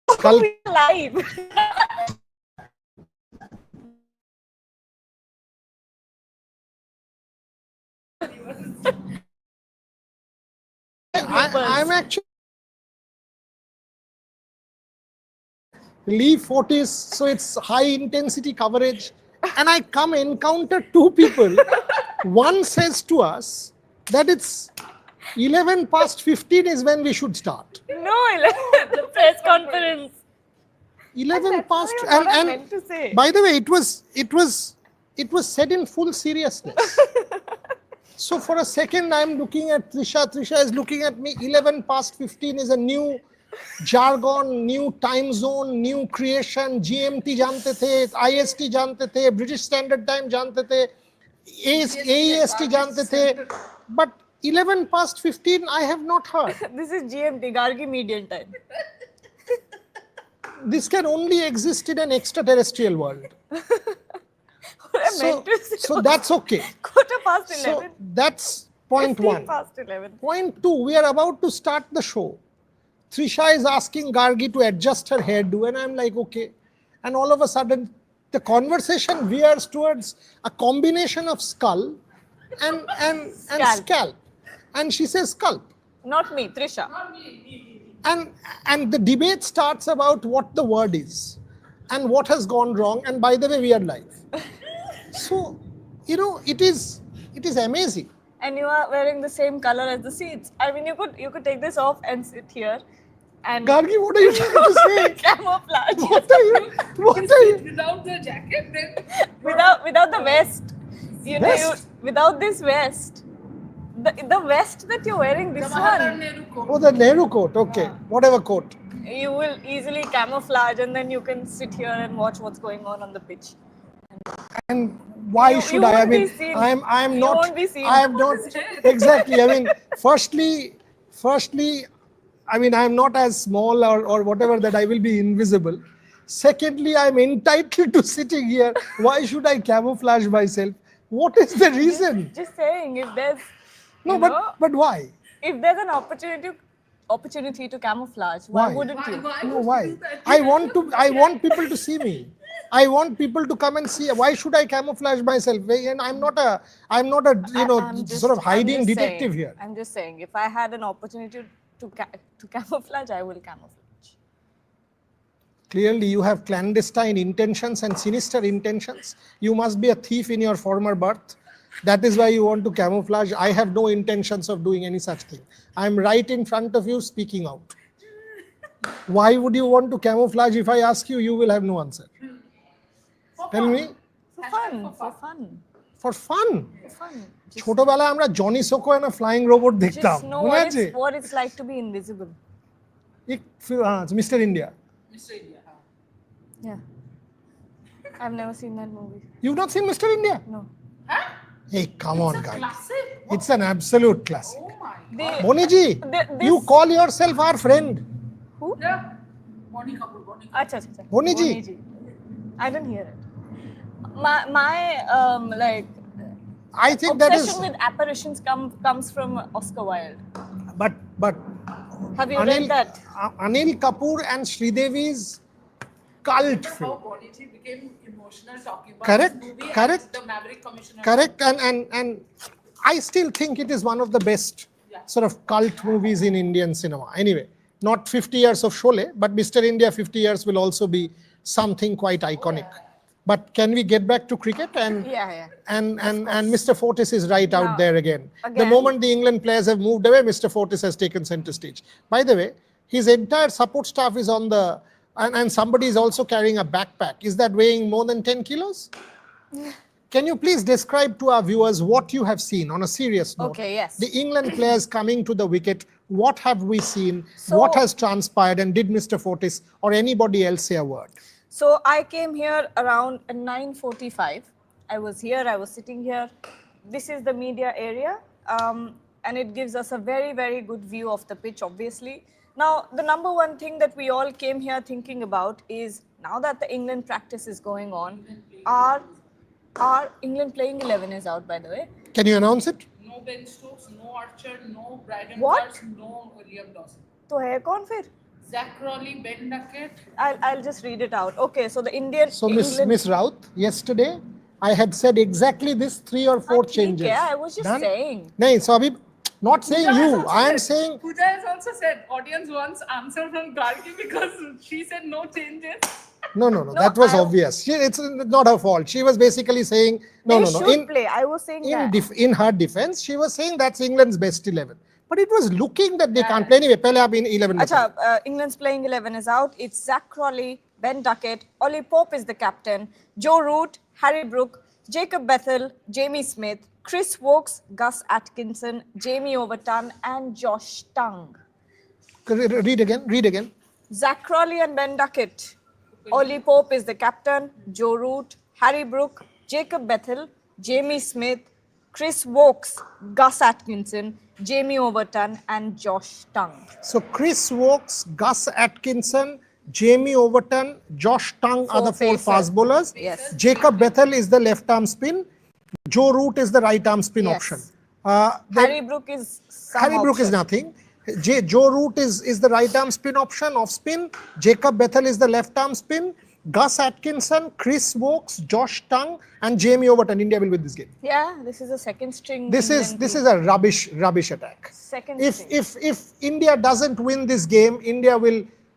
Skull live. I'm actually leave Fortis, so it's high intensity coverage, and I come encounter two people. One says to us that it's 11 past 15 is when we should start. No, the press conference. 11 past, what I meant to say. By the way, it was said in full seriousness. So for a second, I'm looking at Trisha. Trisha is looking at me. 11 past 15 is a new jargon, new time zone, new creation. GMT jante the, IST jante the, British Standard Time jante the, AEST jante the. But 11 past 15, I have not heard. This is GMT, Gargi Median Time. This can only exist in an extraterrestrial world. So that's okay. Quarter past 11. So that's point one. Past 11. Point two, we are about to start the show. Trisha is asking Gargi to adjust her hairdo, and I'm like, okay. And all of a sudden, the conversation veers towards a combination of skull and scalp. And she says scalp. Not me, Trisha. And the debate starts about what the word is and what has gone wrong. And by the way, we are live. So, it is amazing. And you are wearing the same color as the seats. I mean, you could take this off and sit here. And Gargi, what are you trying to say? Camouflage. What are you? Without the jacket, then Without the vest. Vest? Without this vest. The vest that you're wearing, this one. Oh, the Nehru coat. Okay, whatever coat. You will easily camouflage, and then you can sit here and watch what's going on the pitch. And why should I? I mean, I am not. Won't be seen. I am not exactly. I mean, firstly, I mean, I am not as small or whatever that I will be invisible. Secondly, I am entitled to sitting here. Why should I camouflage myself? What is the reason? Just saying, if there's but why? If there's an opportunity to camouflage, why wouldn't you? No, why? I want people to see me. I want people to come and see. Why should I camouflage myself? And I'm not a sort of hiding detective here. I'm just saying, if I had an opportunity to camouflage, I will camouflage. Clearly, you have clandestine intentions and sinister intentions. You must be a thief in your former birth. That is why you want to camouflage. I have no intentions of doing any such thing. I'm right in front of you speaking out. Why would you want to camouflage? If I ask you, you will have no answer. Tell me. For fun. For fun? For fun. ছোটবেলায় আমরা Johnny সোকো and a flying robot দেখতাম। Just know what it's like to be invisible. Mr. India. Mr. India. Yeah. I've never seen that movie. You've not seen Mr. India? No. Huh? Hey, come on, guys. Classic. It's an absolute classic. Oh my. Boniji, you call yourself our friend. Who? Yeah. Bonnie Kapoor. Acha. Boniji. I didn't hear it. My I think that is. obsession with apparitions comes from Oscar Wilde. But Have you read that? Anil Kapoor and Sridevi's cult How film. Bonnie became emotional talking about Correct, this movie correct. and the Maverick Commissioner. Correct, and I still think it is one of the best sort of cult movies in Indian cinema. Anyway, not 50 years of Sholay, but Mr. India 50 years will also be something quite iconic. But can we get back to cricket? And Mr. Fortis is right out there again. The moment the England players have moved away, Mr. Fortis has taken center stage. By the way, his entire support staff is on the, and somebody is also carrying a backpack. Is that weighing more than 10 kilos? Can you please describe to our viewers what you have seen on a serious note? Okay, yes. The England players coming to the wicket, what have we seen? What has transpired? And did Mr. Fortis or anybody else say a word? So I came here around 9:45. I was sitting here. This is the media area, and it gives us a very, very good view of the pitch, obviously. Now, the number one thing that we all came here thinking about is, now that the England practice is going on, Our England playing 11 is out, by the way. Can you announce it? No Ben Stokes, no Archer, no Brandon What? Clark, no Liam Dawson. तो है कौन फिर? Zach Crawley, Ben Duckett. I'll just read it out. Okay, so the Indian So England. Miss Raut, yesterday I had said exactly this 3 or 4 ठीक changes. है, I was just Done? saying. No, so abhi, not saying Pooja has you. also I am said- saying Pooja has also said audience wants answer from Gargi because she said no changes. no. No, That was I- obvious. It's not her fault. She was basically saying no. They should play. I was saying that. In her defense, she was saying that's England's best 11. But it was looking that they can't play anyway. Pehle ab in 11. Acha, England's playing 11 is out. It's Zach Crawley, Ben Duckett, Ollie Pope is the captain, Joe Root, Harry Brook, Jacob Bethel, Jamie Smith, Chris Wokes, Gus Atkinson, Jamie Overton, and Josh Tongue. Read again. Zach Crawley and Ben Duckett. Ollie Pope is the captain, Joe Root, Harry Brook, Jacob Bethel, Jamie Smith, Chris Wokes, Gus Atkinson, Jamie Overton, and Josh Tongue. So Chris Wokes, Gus Atkinson, Jamie Overton, Josh Tongue are the 4 pacers. fast bowlers. Yes. Jacob Bethel is the left arm spin. Joe Root is the right arm spin Yes. option. Then Harry Brook is some Harry Brook is option. nothing. Joe Root is the right arm spin option, off spin. Jacob Bethel is the left arm spin. Gus Atkinson, Chris Wokes, Josh Tongue, and Jamie Overton. India will win this game. Yeah, this is a second string. This England is team. a rubbish attack. Second If string. if India doesn't win this game, India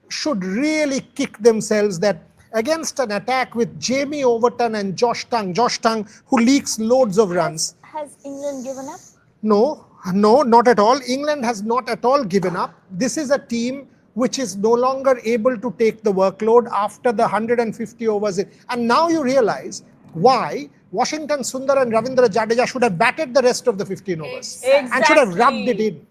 should really kick themselves that against an attack with Jamie Overton and Josh Tongue, who leaks loads of runs. Has England given up? No, not at all. England has not at all given up. This is a team which is no longer able to take the workload after the 150 overs. And now you realize why Washington Sundar and Ravindra Jadeja should have batted the rest of the 15 overs and should have rubbed it in.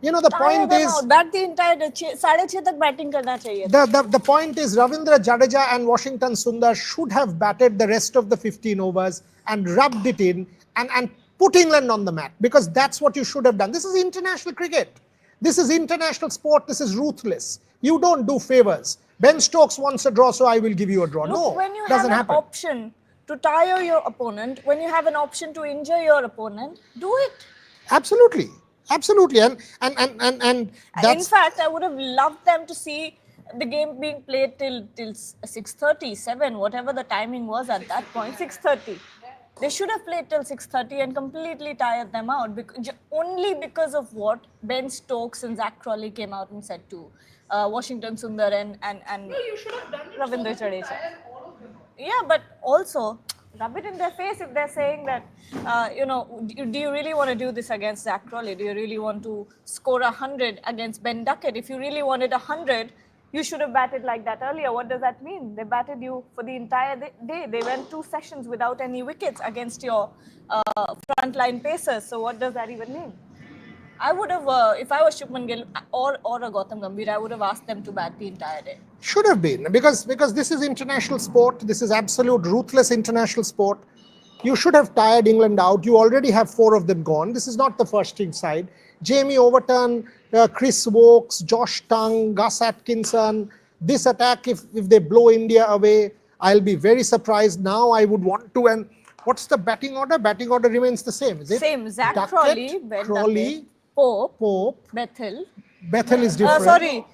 You know, the point is, bat the entire 6:30 तक batting करना चाहिए. the point is Ravindra Jadeja and Washington Sundar should have batted the rest of the 15 overs and rubbed it in and put England on the mat, because that's what you should have done. This is international cricket. This is international sport. This is ruthless. You don't do favors. Ben Stokes wants a draw, so I will give you a draw. Look, No, when you have doesn't an happen. option to tire your opponent, when you have an option to injure your opponent, do it. Absolutely. And In that's fact, I would have loved them to see the game being played till 6:30, 7, whatever the timing was at that point, 6:30. They should have played till 6:30 and completely tired them out, only because of what Ben Stokes and Zach Crawley came out and said to Washington Sundar and No, you should have done it. Ravindra so that you Jadeja. tire all of them. Yeah, but also rub it in their face if they're saying that, do you really want to do this against Zach Crawley? Do you really want to score 100 against Ben Duckett? If you really wanted 100, you should have batted like that earlier. What does that mean? They batted you for the entire day. They went 2 sessions without any wickets against your frontline pacers. So what does that even mean? I would have, if I was Shubman Gill or a Gautam Gambhir, I would have asked them to bat the entire day. should have been, because this is international sport. This is absolute ruthless international sport. You should have tired England out. You already have 4 of them gone. This is not the first string side. Jamie Overton, Chris Wokes, Josh Tongue, Gus Atkinson. This attack, if they blow India away, I'll be very surprised. Now I would want to. And what's the batting order? Batting order remains the same, is it? Same. Zach Duckett, Crawley, Ben Crawley, Duckett, Pope, Pope, Bethel. Bethel is different.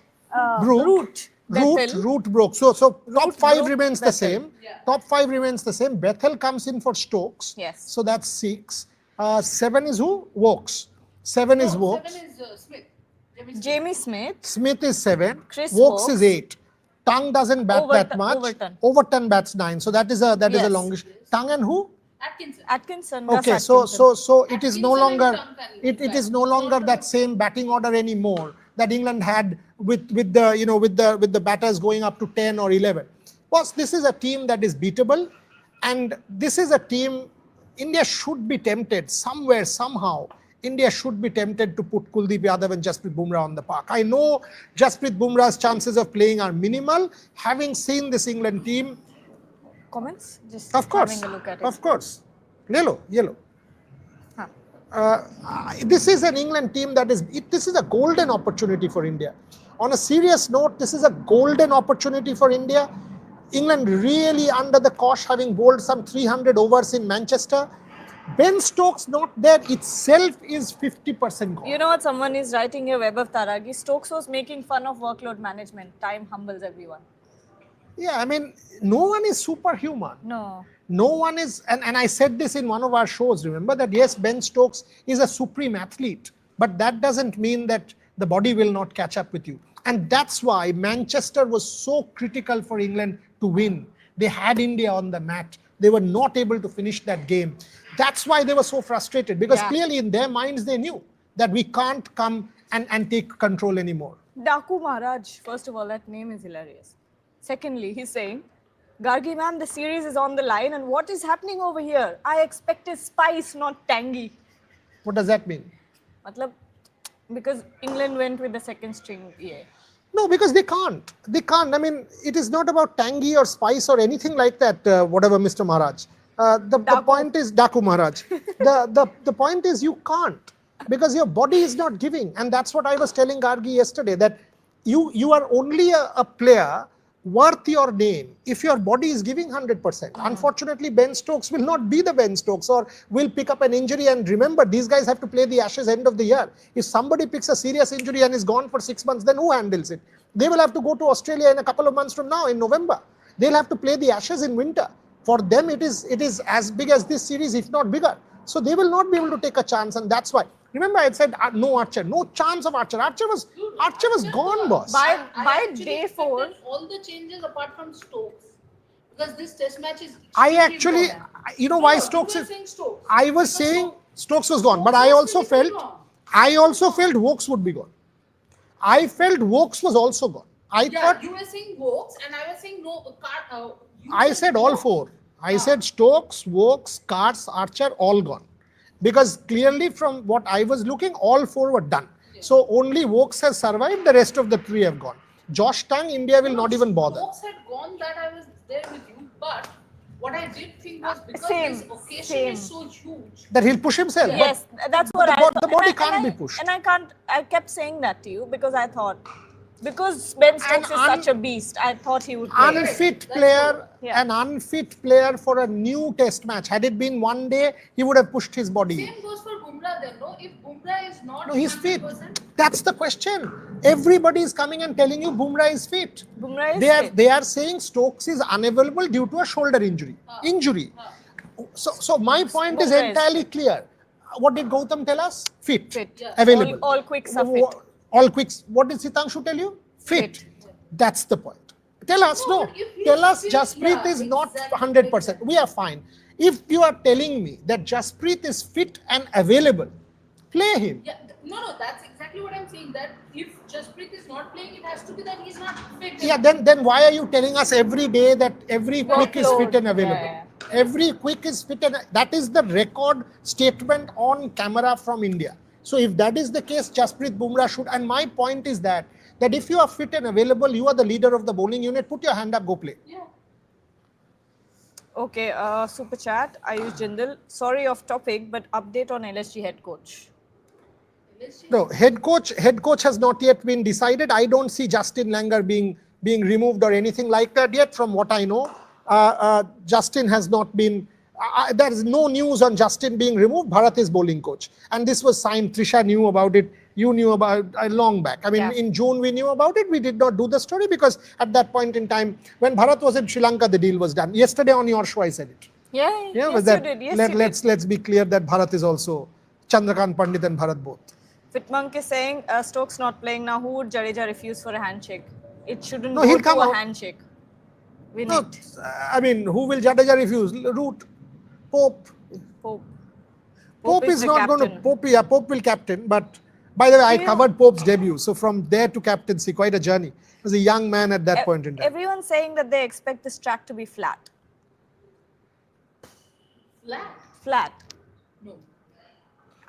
Root. Bethel. Root broke. So top 5 Brook, remains the Bethel. same. Yeah. Top 5 remains the same. Bethel comes in for Stokes. Yes. So that's 6. 7 is who? Wokes. 7 is No, Wokes. 7 is Smith. Jamie Smith. Smith is 7. Chris Wokes is Wokes. 8. Tongue doesn't bat that much. Overton bats 9. So that is a Yes. longish. Tongue and who? Atkinson. Atkinson. Gus Okay, so Atkinson. it is no Atkinson and longer Tongue can it is bat. no longer that same batting order anymore that England had with the batters going up to 10 or 11. Boss, this is a team that is beatable, and this is a team India should be tempted somewhere, somehow. India should be tempted to put Kuldeep Yadav and Jasprit Bumrah on the park. I know Jasprit Bumrah's chances of playing are minimal. Having seen this England team, Comments? Just of course, having a look at it. of course, yellow. Huh. This is an England team this is a golden opportunity for India. On a serious note, this is a golden opportunity for India. England really under the cosh, having bowled some 300 overs in Manchester. Ben Stokes not there itself is 50% gone. You know what? Someone is writing here, Web of Taragi. Stokes was making fun of workload management. Time humbles everyone. Yeah, I mean, no one is superhuman. No. No one is, and I said this in one of our shows, remember that yes, Ben Stokes is a supreme athlete, but that doesn't mean that the body will not catch up with you. And that's why Manchester was so critical for England to win. They had India on the mat. They were not able to finish that game. That's why they were so frustrated, because clearly in their minds they knew that we can't come and take control anymore. Daku Maharaj, first of all, that name is hilarious. Secondly, he's saying, Gargi ma'am, the series is on the line and what is happening over here? I expected spice, not tangy. What does that mean? Matlab, because England went with the second string EA. No, because they can't. They can't. I mean, it is not about tangy or spice or anything like that, whatever, Mr. Maharaj. The point is, Daku Maharaj, the point is you can't, because your body is not giving. And that's what I was telling Gargi yesterday, that you are only a player worth your name if your body is giving 100%. Unfortunately, Ben Stokes will not be the Ben Stokes, or will pick up an injury. And remember, these guys have to play the Ashes end of the year. If somebody picks a serious injury and is gone for 6 months, then who handles it? They will have to go to Australia in a couple of months from now, in November. They'll have to play the Ashes in winter. For them, it is as big as this series, if not bigger. So they will not be able to take a chance, and that's why. Remember, I had said no Archer, no chance of Archer. Archer was gone, boss. By day 4, all the changes apart from Stokes, because this test match is. I actually, important. you know why No, Stokes you were is. saying Stokes. I was saying Stokes was gone, but Stokes I was also physically felt, gone. Wokes would be gone. I felt Wokes was also gone. I thought. You were saying Wokes, and I was saying no. I said all 4. I said Stokes, Wokes, Carts, Archer, all gone. Because clearly from what I was looking, all 4 were done. Yeah. So only Wokes has survived, the rest of the 3 have gone. Josh Tang, India will not even bother. Wokes had gone, that I was there with you, but what I did think was because Same, this occasion same. is so huge. That he'll push himself. yes, that's what the I bo- thought. the body And can't I- be pushed. And I kept saying that to you because I thought, because Ben Stokes is such a beast, I thought he would play. Unfit player, Yeah. an unfit player for a new test match. Had it been one day, he would have pushed his body. Same goes for Bumrah then, no? If Bumrah is not No, he's fit. 100%, That's the question. Everybody is coming and telling you Bumrah is fit. Bumrah is fit. They are saying Stokes is unavailable due to a shoulder injury. So my point is Bumrah is entirely clear. What did Gautam tell us? Fit. Fit. Yeah. Available. All quicks are fit. All quicks. What did Sitangshu tell you? Fit. Fit. That's the point. Tell us, No, no. but if he Tell us is fit, Jasprit yeah, is not exactly, 100%. We are fine. If you are telling me that Jasprit is fit and available, play him. yeah, no, that's exactly what I'm saying. That if Jasprit is not playing, it has to be that he's not fit. Yeah, then why are you telling us every day that every quick is fit and available? Yeah. Every quick is fit, and that is the record statement on camera from India. So if that is the case, Jasprit Bumrah should. And my point is that if you are fit and available, you are the leader of the bowling unit. Put your hand up, go play. Yeah. Okay, super chat. Ayush Jindal. Sorry off topic, but update on LSG head coach. No, head coach has not yet been decided. I don't see Justin Langer being removed or anything like that yet. From what I know, Justin has not been. There is no news on Justin being removed. Bharat is bowling coach, and this was signed. Trisha knew about it. You knew about it long back. I mean, in June we knew about it. We did not do the story because at that point in time, when Bharat was in Sri Lanka, the deal was done. Yesterday on your show, I said it. Yeah, Yeah, yes, but that, you did. Yes, you did. let's be clear that Bharat is also Chandrakant Pandit and Bharat both. Fitmonk is saying Stokes not playing now. Who would Jadeja refuse for a handshake? It shouldn't No, go he'll to come a out. handshake. Win No, it. I mean, who will Jadeja refuse? Root, Pope. Pope. Pope is the not going to. captain. Pope will captain. But by the way, I Yeah. covered Pope's debut. So from there to captaincy, quite a journey. He was a young man at that point in time. Everyone's saying that they expect this track to be flat. Flat. Flat. No.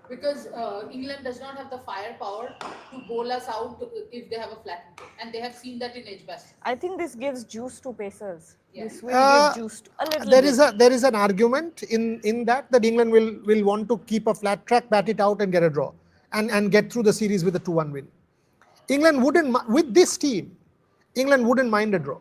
Because England does not have the firepower to bowl us out if they have a flat wicket. And they have seen that in Edgbaston. I think this gives juice to pacers. Yeah. This will give juice to a little There bit. is an argument in that England will want to keep a flat track, bat it out, and get a draw, and get through the series with a 2-1 win. England wouldn't with this team. England wouldn't mind a draw.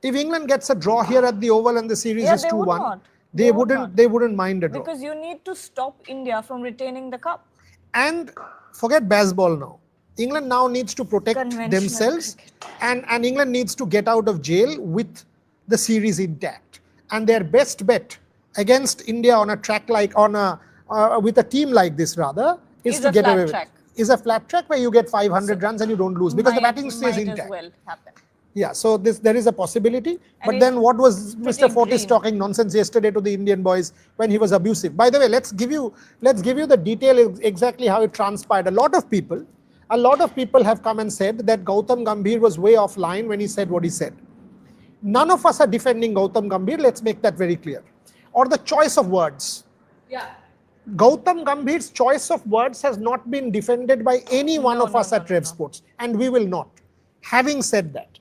If England gets a draw here at the Oval and the series Yeah, is they would 2-1, not. they would wouldn't not. they wouldn't mind a draw. Because you need to stop India from retaining the cup. And forget baseball now. England now needs to protect Conventional themselves, cricket. and England needs to get out of jail with the series intact. And their best bet against India on a track like with a team like this rather is to a get flat away with. track. Is a flat track where you get 500 runs and you don't lose because the batting stays might intact. as well happen. Yeah, so there is a possibility. But it's then what was Mr. Fortis green. talking nonsense yesterday to the Indian boys when he was abusive? By the way, let's give you the detail exactly how it transpired. A lot of people have come and said that Gautam Gambhir was way offline when he said what he said. None of us are defending Gautam Gambhir. Let's make that very clear. Or the choice of words. Yeah. Gautam Gambhir's choice of words has not been defended by any one of us at Rev Sports, and we will not. Having said that,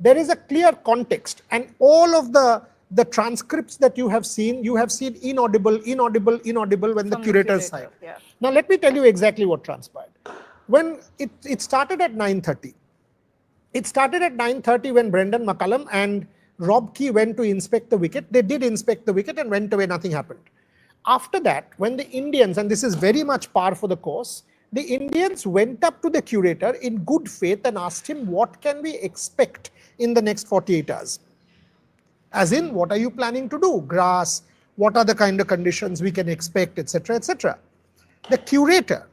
there is a clear context, and all of the transcripts that you have seen inaudible when the curator side. Yeah. Now let me tell you exactly what transpired. When it started at 9:30. It started at 9:30 when Brendan McCullum and Rob Key went to inspect the wicket. They did inspect the wicket and went away, nothing happened. After that, when the Indians, and this is very much par for the course, the Indians went up to the curator in good faith and asked him, what can we expect in the next 48 hours? As in, what are you planning to do? Grass, what are the kind of conditions we can expect, etc., etc. The curator,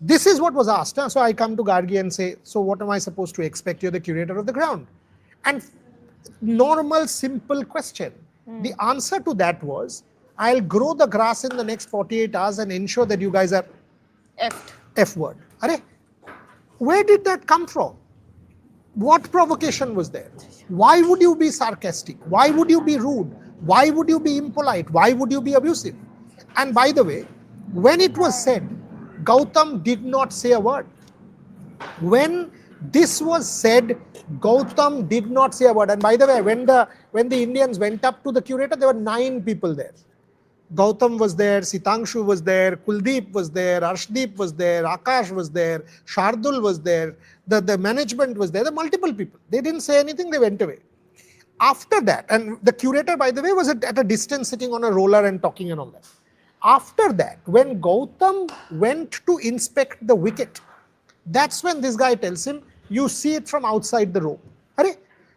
this is what was asked. So I come to Gargi and say, so what am I supposed to expect? You're the curator of the ground. And normal, simple question. The answer to that was, I'll grow the grass in the next 48 hours and ensure that you guys are F word. Where did that come from? What provocation was there? Why would you be sarcastic? Why would you be rude? Why would you be impolite? Why would you be abusive? And by the way, when it was said, Gautam did not say a word. When this was said, Gautam did not say a word. And by the way, when the Indians went up to the curator, there were 9 people there. Gautam was there, Sitangshu was there, Kuldeep was there, Arshdeep was there, Akash was there, Shardul was there, the management was there, the multiple people. They didn't say anything, they went away. After that, and the curator, by the way, was at a distance sitting on a roller and talking and all that. After that, when Gautam went to inspect the wicket, that's when this guy tells him, you see it from outside the rope.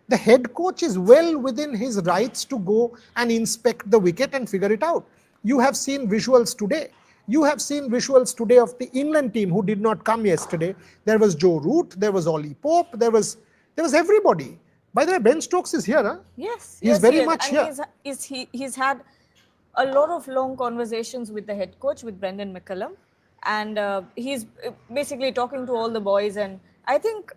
The head coach is well within his rights to go and inspect the wicket and figure it out. You have seen visuals today. You have seen visuals today of the England team who did not come yesterday. There was Joe Root, there was Ollie Pope, there was everybody. By the way, Ben Stokes is here. Huh? Yes. He's very much here. He's had a lot of long conversations with the head coach, with Brendan McCullum. And he's basically talking to all the boys. And I think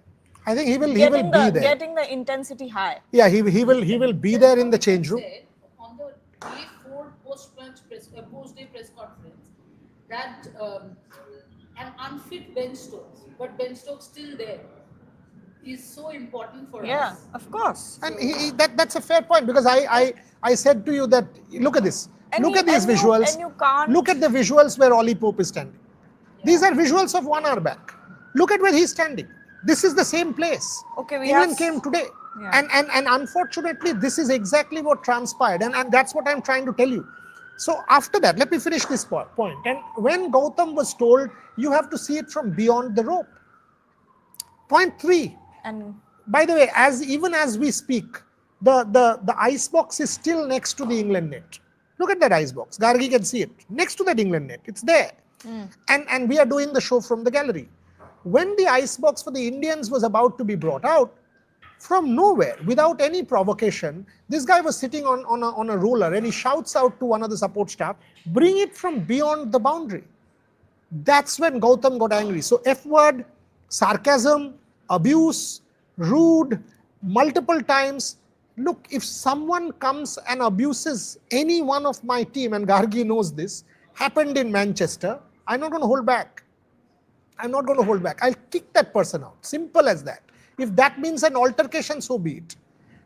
he will be there. Getting the intensity high. Yeah, he will be there in the change room. On the day 4 post-day press conference, that an unfit Ben Stokes, but Ben Stokes still there, is so important for us. Yeah, of course. And that's a fair point, because I said to you that, look at this. Look at these visuals. Look at the visuals where Ollie Pope is standing. Yeah. These are visuals of 1 hour back. Look at where he's standing. This is the same place. Okay, England came today. Yeah. And unfortunately, this is exactly what transpired. And that's what I'm trying to tell you. So after that, let me finish this point. And when Gautam was told, you have to see it from beyond the rope. Point 3. And by the way, even as we speak, the ice box is still next to the England net. Look at that ice box. Gargi can see it. Next to that England net. It's there. And we are doing the show from the gallery. When the ice box for the Indians was about to be brought out, from nowhere, without any provocation, this guy was sitting on a roller and he shouts out to one of the support staff, bring it from beyond the boundary. That's when Gautam got angry. So F word, sarcasm, abuse, rude, multiple times. Look, if someone comes and abuses any one of my team, and Gargi knows this, happened in Manchester, I'm not going to hold back. I'm not going to hold back. I'll kick that person out. Simple as that. If that means an altercation, so be it.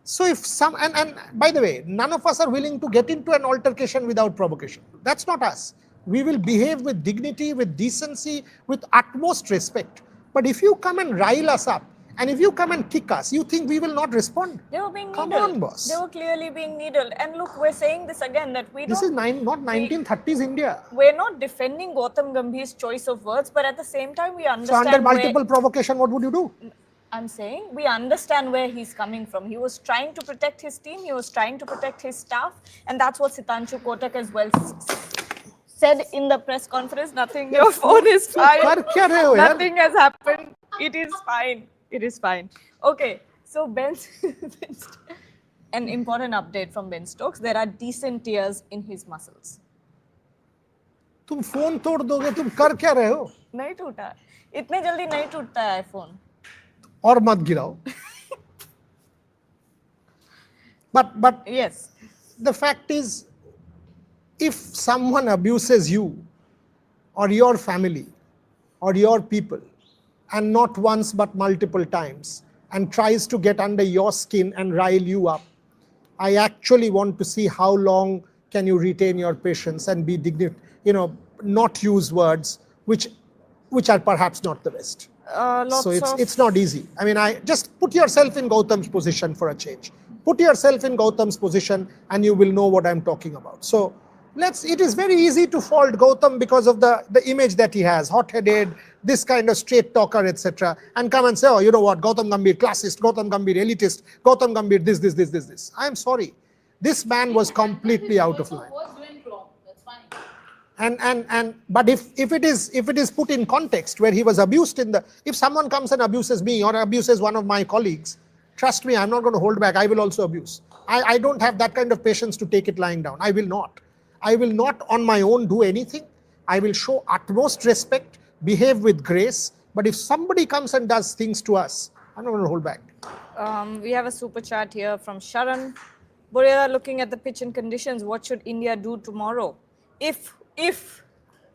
So if and by the way, none of us are willing to get into an altercation without provocation. That's not us. We will behave with dignity, with decency, with utmost respect. But if you come and rile us up And if you come and kick us, you think we will not respond? They were being Come needled. on, boss. They were clearly being needled. And look, we're saying this again that we This don't. is not 1930s India. We're not defending Gautam Gambhir's choice of words, but at the same time, we So understand. under multiple provocation, what would you do? I'm saying we understand where he's coming from. He was trying to protect his team, he was trying to protect his staff, and that's what Sitanshu Kotak as well said in the press conference. Nothing, your phone is fine. कर क्या रहे हो यार? Nothing has happened. It is fine. It is fine. Okay, so Ben, an important update from Ben Stokes. There are decent tears in his muscles. तुम phone तोड़ दोगे, तुम कर क्या रहे हो? नहीं टूटा. इतने जल्दी नहीं टूटता है आईफोन. और मत गिराओ. But Yes. the fact is, if someone abuses you or your family or your people, and not once but multiple times, and tries to get under your skin and rile you up, I actually want to see how long can you retain your patience and be dignified, not use words which are perhaps not the best. So it's not easy. I mean, I just put yourself in Gautam's position for a change. Put yourself in Gautam's position and you will know what I'm talking about. So it is very easy to fault Gautam because of the image that he has, hot-headed, this kind of straight talker, etc. And come and say, oh, you know what, Gautam Gambhir classist, Gautam Gambhir elitist, Gautam Gambhir this. I am sorry. This man was completely out of line. Was doing wrong. That's fine. But if it is put in context where he was abused if someone comes and abuses me or abuses one of my colleagues, trust me, I'm not going to hold back. I will also abuse. I don't have that kind of patience to take it lying down. I will not on my own do anything. I will show utmost respect, behave with grace. But if somebody comes and does things to us, I'm not going to hold back. We have a super chat here from Sharan. Borera, looking at the pitch and conditions, what should India do tomorrow? If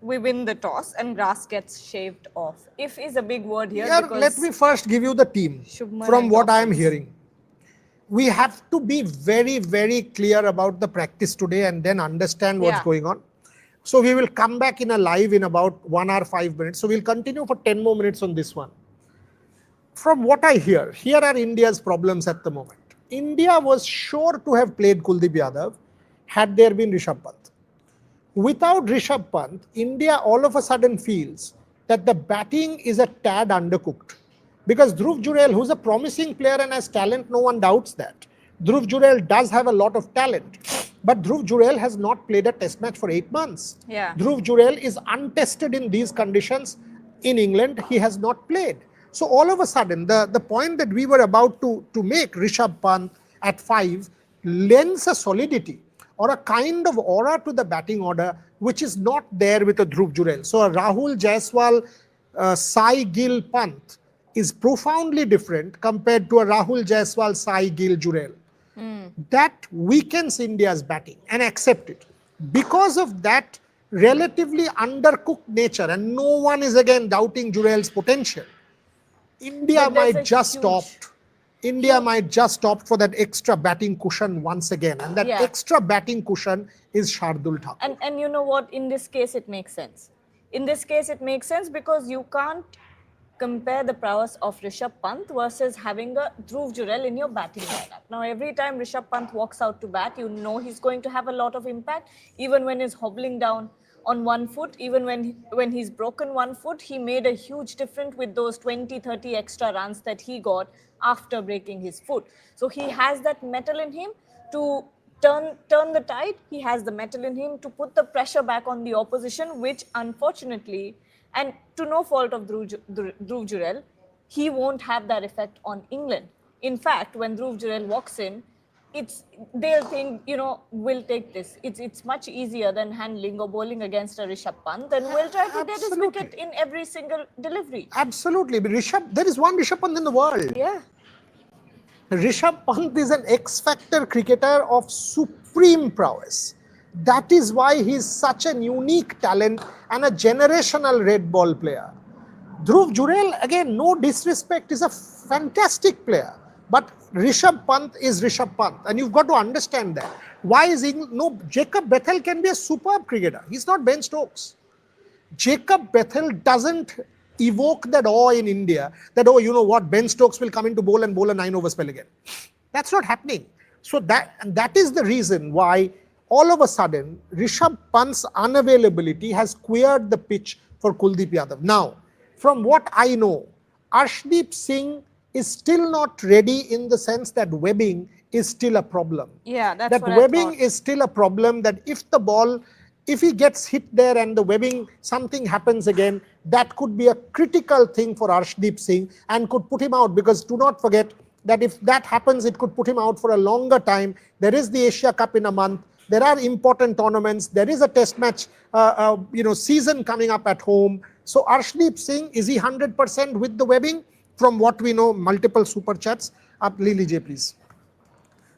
we win the toss and grass gets shaved off. If is a big word here. Yeah, because let me first give you the team. Shubman From and what I am Dawkins. hearing, we have to be very, very clear about the practice today and then understand what's Yeah. going on. So we will come back in a live in about 1 hour, 5 minutes. So we'll continue for 10 more minutes on this one. From what I hear, here are India's problems at the moment. India was sure to have played Kuldeep Yadav had there been Rishabh Pant. Without Rishabh Pant, India all of a sudden feels that the batting is a tad undercooked. Because Dhruv Jurel, who's a promising player and has talent, no one doubts that. Dhruv Jurel does have a lot of talent. But Dhruv Jurel has not played a test match for 8 months. Yeah. Dhruv Jurel is untested in these conditions. In England, he has not played. So all of a sudden, the point that we were about to make, Rishabh Pant at 5, lends a solidity or a kind of aura to the batting order which is not there with a Dhruv Jurel. So a Rahul Jaiswal, Sai Gill Pant is profoundly different compared to a Rahul Jaiswal, Sai Gill Jurel. That weakens India's batting, and accept it. Because of that relatively undercooked nature, and no one is again doubting Jurel's potential, India But there's might a just huge- opt. India might just opt for that extra batting cushion once again, and that Yeah. extra batting cushion is Shardul Thakur. And you know what? In this case, it makes sense. In this case, it makes sense because you can't compare the prowess of Rishabh Pant versus having a Dhruv Jurel in your batting lineup. Now, every time Rishabh Pant walks out to bat, you know he's going to have a lot of impact. Even when he's hobbling down on one foot, even when he's broken one foot, he made a huge difference with those 20, 30 extra runs that he got after breaking his foot. So he has that mettle in him to turn the tide. He has the mettle in him to put the pressure back on the opposition, which unfortunately, and to no fault of Dhruv Jurel, he won't have that effect on England. In fact, when Dhruv Jurel walks in, they'll think, we'll take this. It's much easier than handling or bowling against a Rishabh Pant, and we'll try to get his Absolutely. wicket in every single delivery. Absolutely. But there is one Rishabh Pant in the world. Yeah. Rishabh Pant is an X-factor cricketer of supreme prowess. That is why he is such an unique talent and a generational red ball player. Dhruv Jurel, again, no disrespect, is a fantastic player. But Rishabh Pant is Rishabh Pant, and you've got to understand that. Why is Jacob Bethel can be a superb cricketer. He's not Ben Stokes. Jacob Bethel doesn't evoke that awe in India that, oh, you know what, Ben Stokes will come into bowl and bowl a 9-over spell again. That's not happening. So that is the reason why all of a sudden Rishabh Pant's unavailability has queered the pitch for Kuldeep Yadav. Now, from what I know, Arshdeep Singh is still not ready in the sense that webbing is still a problem. Yeah, that's that what webbing I thought. is still a problem, that if the ball, if he gets hit there and the webbing, something happens again, that could be a critical thing for Arshdeep Singh and could put him out, because do not forget that if that happens, it could put him out for a longer time. There is the Asia Cup in a month. There are important tournaments. There is a test match, season coming up at home. So Arshdeep Singh, is he 100% with the webbing? From what we know, multiple super chats. Aap le lijiye, please.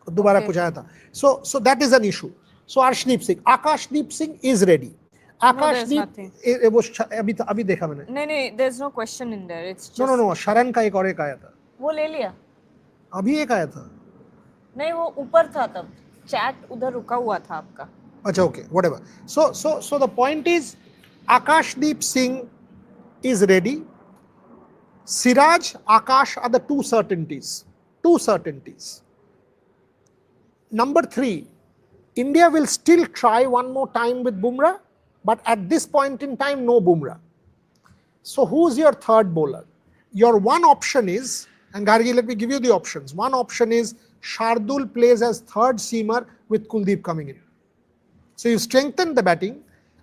दोबारा पूछा था. So that is an issue. So Arshdeep Singh, Akashdeep Singh is ready. there's nothing. वो अभी देखा मैंने. नहीं, there's no question in there. It's just. No. शरण का एक और एक आया था. वो ले लिया. अभी एक आया था. नहीं, वो ऊपर था तब. Chat उधर रुका हुआ था आपका. अच्छा, okay, whatever. So the point is, Akashdeep Singh is ready. Siraj, Akash are the two certainties. Number 3, India will still try one more time with Bumrah, but at this point in time, no Bumrah. So who's your third bowler? Your one option is, and Gargi, let me give you the options. One option is Shardul plays as third seamer with Kuldeep coming in. So you strengthen the batting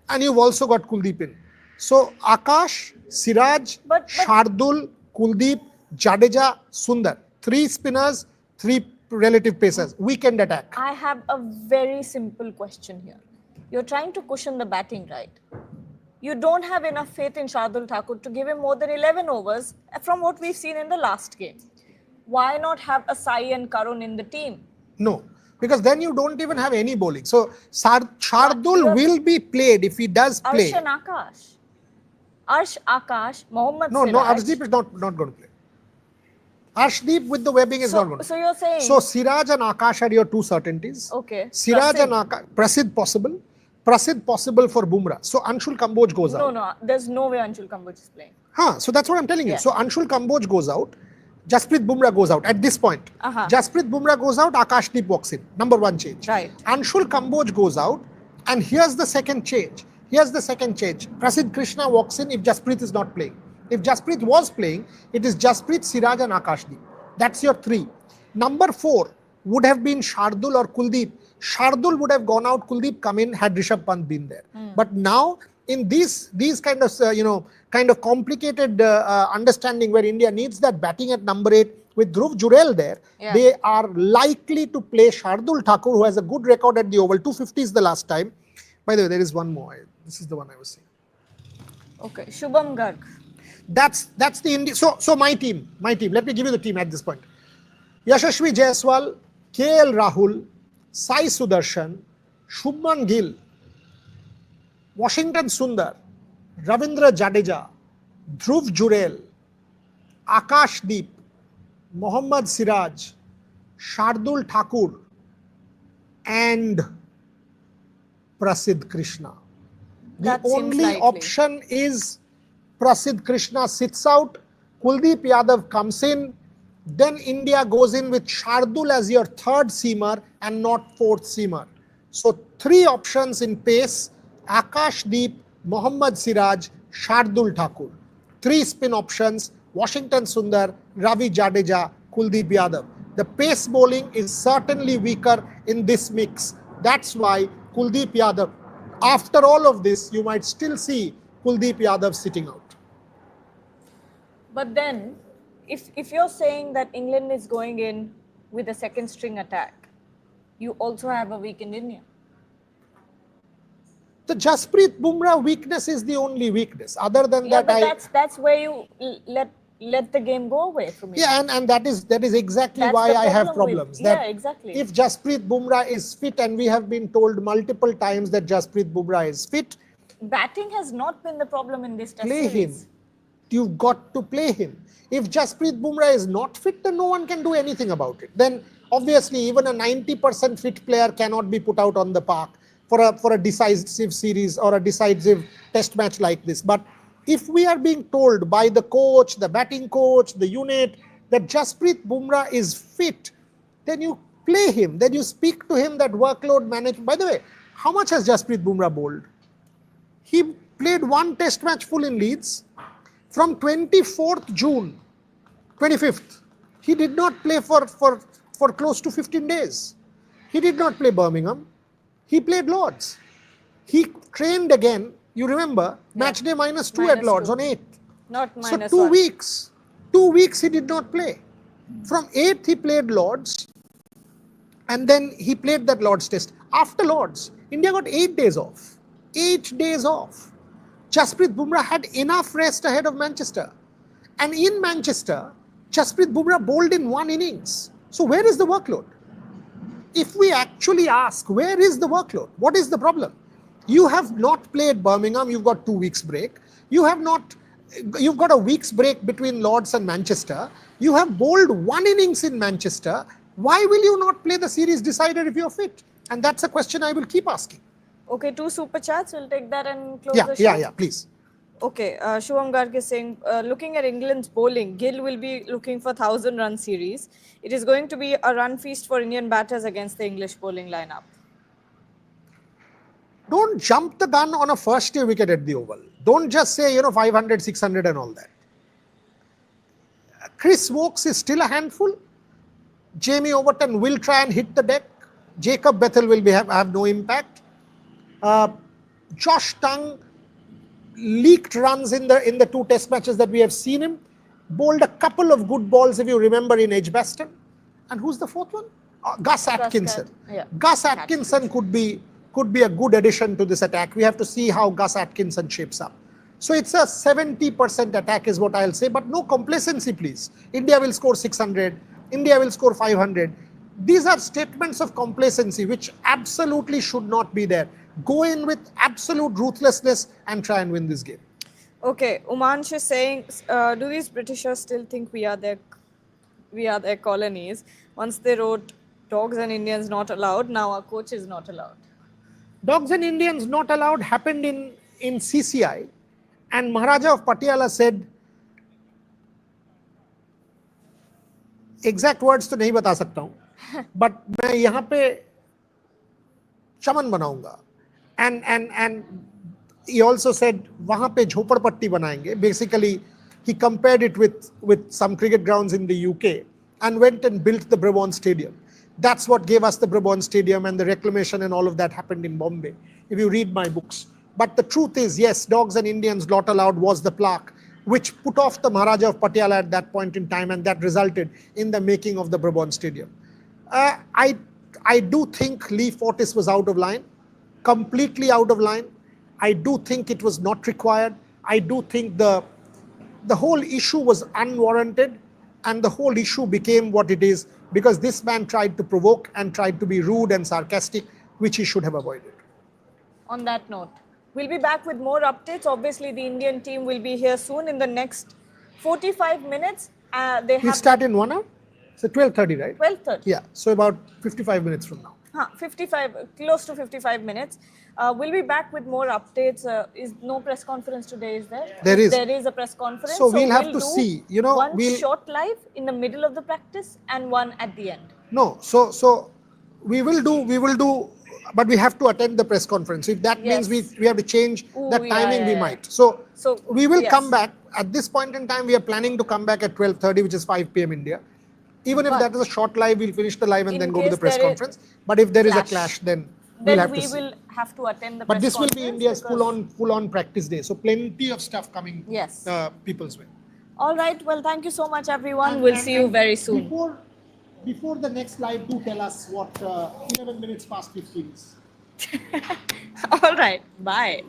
and you've also got Kuldeep in. So Akash, Siraj, But- Shardul, Kuldeep, Jadeja, Sundar. 3 spinners, 3 relative pacers. Weekend attack. I have a very simple question here. You're trying to cushion the batting, right? You don't have enough faith in Shardul Thakur to give him more than 11 overs from what we've seen in the last game. Why not have a Sai and Karun in the team? No, because then you don't even have any bowling. So Shardul will be played if he does play. Arsh and Akash. Arsh, Akash, Mohammad No, Siraj. Arshdeep is not going to play. Arshdeep with the webbing is not going to So play. you're saying... So Siraj and Akash are your 2 certainties. Okay. Siraj Prasidh. and Akash. Prasidh possible for Bumrah. So Anshul Kamboj goes out. No, there's no way Anshul Kamboj is playing. So that's what I'm telling you. Yeah. So Anshul Kamboj goes out. Jasprit Bumrah goes out at this point. Jasprit Bumrah goes out, Akashdeep walks in. Number 1 change. Right. Anshul Kamboj goes out, and here's the second change. Prasidh Krishna walks in if Jasprit is not playing. If Jasprit was playing, it is Jasprit, Siraj and Akashdeep. That's your 3. Number 4 would have been Shardul or Kuldeep. Shardul would have gone out, Kuldeep come in had Rishabh Pant been there. But now in these kind of complicated understanding where India needs that batting at number 8 with Dhruv Jurel there, they are likely to play Shardul Thakur, who has a good record at the Oval, 250s the last time. By the way, there is one more. This is the one I was saying. Okay, Shubham Garg. That's the India. So my team. Let me give you the team at this point. Yashasvi Jaiswal, KL Rahul, Sai Sudarshan, Shubman Gill, Washington Sundar, Ravindra Jadeja, Dhruv Jurel, Akashdeep, Mohammad Siraj, Shardul Thakur, and Prasidh Krishna. The That seems only likely. option is Prasidh Krishna sits out, Kuldeep Yadav comes in, then India goes in with Shardul as your 3rd seamer and not 4th seamer. So 3 options in pace, Akashdeep, Mohammad Siraj, Shardul Thakur. 3 spin options, Washington Sundar, Ravi Jadeja, Kuldeep Yadav. The pace bowling is certainly weaker in this mix. That's why Kuldeep Yadav, after all of this, you might still see Kuldeep Yadav sitting out. But then, if you're saying that England is going in with a second string attack, you also have a weakened India. The Jasprit Bumrah weakness is the only weakness. Other than Yeah, that, but that's where you let the game go away from you. yeah, and that is exactly That's why the I have problem with- problems. yeah, That exactly. If Jasprit Bumrah is fit, and we have been told multiple times that Jasprit Bumrah is fit, Batting has not been the problem in this test play him. series. You've got to play him. If Jasprit Bumrah is not fit, then no one can do anything about it. Then obviously even a 90% fit player cannot be put out on the park for a decisive series or a decisive test match like this. But If we are being told by the coach, the batting coach, the unit, that Jasprit Bumrah is fit, then you play him, then you speak to him that workload management. By the way, how much has Jasprit Bumrah bowled? He played one test match full in Leeds from 24th June, 25th. He did not play for close to 15 days. He did not play Birmingham. He played Lords. He trained again, you remember, match day -2 at Lords on 8th. Not So minus 2 one. weeks. 2 weeks he did not play. From 8th he played Lords, and then he played that Lords test. After Lords, India got 8 days off. 8 days off. Jasprit Bumrah had enough rest ahead of Manchester. And in Manchester, Jasprit Bumrah bowled in one innings. So where is the workload? If we actually ask, where is the workload? What is the problem? You have not played Birmingham, you've got 2 weeks break. You've got a week's break between Lords and Manchester. You have bowled one innings in Manchester. Why will you not play the series decider if you're fit? And that's a question I will keep asking. Okay, 2 super chats. We'll take that and close the show. Yeah, please. Okay, Shubham Garg is saying, looking at England's bowling, Gill will be looking for 1,000-run series. It is going to be a run feast for Indian batters against the English bowling lineup. Don't jump the gun on a first day wicket at the Oval. Don't just say, 500, 600 and all that. Chris Wokes is still a handful. Jamie Overton will try and hit the deck. Jacob Bethel will have no impact. Josh Tongue leaked runs in the 2 test matches that we have seen him. Bowled a couple of good balls, if you remember, in Edgbaston. And who's the 4th one? Gus Atkinson. Gus Atkinson could be a good addition to this attack. We have to see how Gus Atkinson shapes up. So it's a 70% attack is what I'll say, but no complacency, please. India will score 600. India will score 500. These are statements of complacency which absolutely should not be there. Go in with absolute ruthlessness and try and win this game. Okay, Umansh is saying, do these Britishers still think we are their colonies? Once they wrote dogs and Indians not allowed, now our coach is not allowed. Dogs and Indians not allowed happened in CCI, and Maharaja of Patiala said, exact words तो नहीं बता सकता हूँ, but मैं यहाँ पे चमन बनाऊंगा. And he also said वहाँ पे झोपड़पट्टी बनाएंगे. Basically, he compared it with some cricket grounds in the UK and went and built the Brabant Stadium. That's what gave us the Brabant Stadium, and the reclamation and all of that happened in Bombay, if you read my books. But the truth is, yes, dogs and Indians not allowed was the plaque which put off the Maharaja of Patiala at that point in time, and that resulted in the making of the Brabant Stadium. I do think Lee Fortis was out of line, completely out of line. I do think it was not required. I do think the whole issue was unwarranted, and the whole issue became what it is because this man tried to provoke and tried to be rude and sarcastic, which he should have avoided. On that note, we'll be back with more updates. Obviously, the Indian team will be here soon in the next 45 minutes. We start in 1 hour? So 12:30, right? 12:30. Yeah, so about 55 minutes from now. 55, close to 55 minutes. We'll be back with more updates. Is no press conference today, is there? There is. There is a press conference. So we'll have to see, one short live in the middle of the practice and one at the end. No, so we will do, but we have to attend the press conference. If that means we have to change that timing, we might. So we will come back. At this point in time, we are planning to come back at 12:30, which is 5 p.m. India. Even if that is a short live, we'll finish the live and then go to the press conference. But if there is a clash, then we'll have to see. We will have to attend the But press this will conference. be India's full-on practice day. So plenty of stuff coming people's way. All right. Well, thank you so much, everyone. We'll see you very soon. Before the next live, do tell us what 11 minutes past 15 is. All right. Bye.